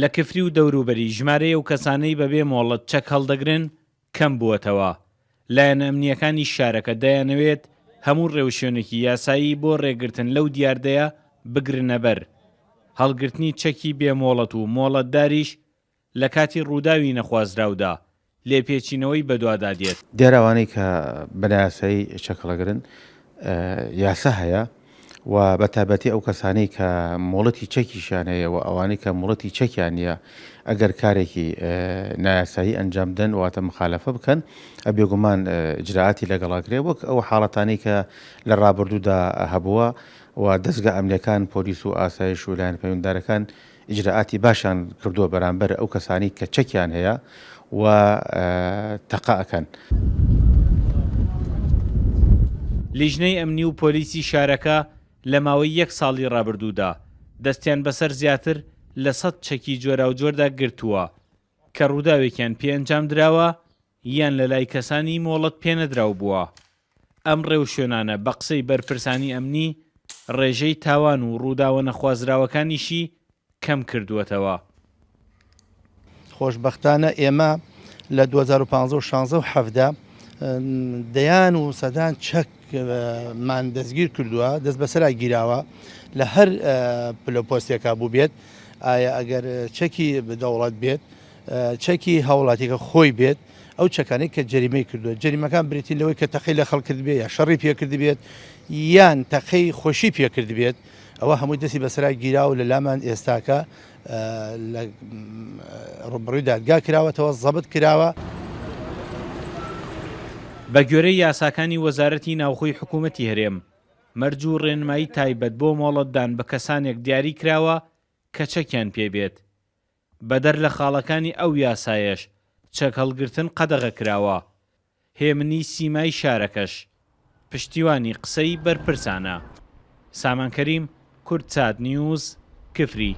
لە کفری و دەوروبەری ژمارەی ئەو کەسانەی بەبێ مۆڵەت چەک هەڵدەگرن کەم بووەتەوە. لایەنە ئەمنیەکانی شارەکە دەیانەوێت هەموو ڕێوشێنێکی یاسایی بۆ ڕێگرتن لەو دیاردەیە بگرنە بەر. هەڵگرتنی چەکی بێمۆڵەت و مۆڵەتداریش لە کاتی ڕووداوی نەخوازراودا لێپێچینەوەی بەدوادادێت. دیاراوانەی کە بەنایاسایی چەکڵەگرن یاسا هەیە و بەتابەتی ئەو کەسانەی کە مۆڵەتی چەکیشان هەیە و ئەوانەی کە مۆڵەتی چەکیان نیە ئەگەر کارێکی نایاسایی ئەنجامدەن واتە مخالەفە بکەن ئەبێگومان ئیجراعاتی لەگەڵاگرێ وەک ئەو حاڵەتانەی کە لە ڕابردوودا هەبووە و دەستگا ئەمنیەکان پۆلیس و ئاسایش و لایەن پەیوەنددارەکان ئیجراعاتی باشان کردووە بەرامبەر ئەو کەسانی کە چەکیان هەیە و تەقاءەکەن. لیژنەی ئەمنی و پۆلیسی شارەکە لە ماوەی 1 ساڵی ڕابردوودا دەستیان بەسەر زیاتر لە 100 چەکی جۆراوجۆردا گرتووە کە ڕووداوێکیان پێئەنجام دراوە یان لە لای کەسانی مۆڵەت پێنەدراو بووە. ئەم ڕێوشێنانە بە قسەی بەرپرسانی ئەمنی ڕێژەی تاوان و ڕووداوە نەخوازراوەکانیشی کەم کردووەتەوە. خۆشبەختانە ئێمە لە 2015 و 17 دەیان و سەدان چەکمان دەستگیر کردووە دەست بەسەرا گیراوە لە هەر پلۆپۆستێکا بوو بێت ئایا ئەگەر چەکی دەوڵەت بێت چەکی هاوڵاتیەکە خۆی بێت ئەو چەکانەی کە جەریمەی کردووە جەریمەکان بریتین لەوەی کە تەقی لە خەڵکرد بێت یا شەڕی پێکرد بێت یان تەقەی خۆشی پێکرد بێت ئەوە هەمووی دەستی بەسەرا گیرا و لە لامان ئێستاکە لە ڕوبڕووی دادگا کراوەتەوە زەبت کراوە. بە گوێرەی یاساکانی وەزارەتی ناوخۆی حکوومەتی هەرێم مەرج و ڕێنمایی تایبەت بۆ مۆڵەتدان بە کەسانێک دیاری کراوە کە چەکیان پێبێت. بەدەر لە خاڵەکانی ئەو یاسایەش چەک هەڵگرتن قەدەغە کراوە. هێمنی سیمای شارەکەش پشتیوانی قسەی بەرپرسانە. سامان کەریم، کورد چات نیوز، کفری.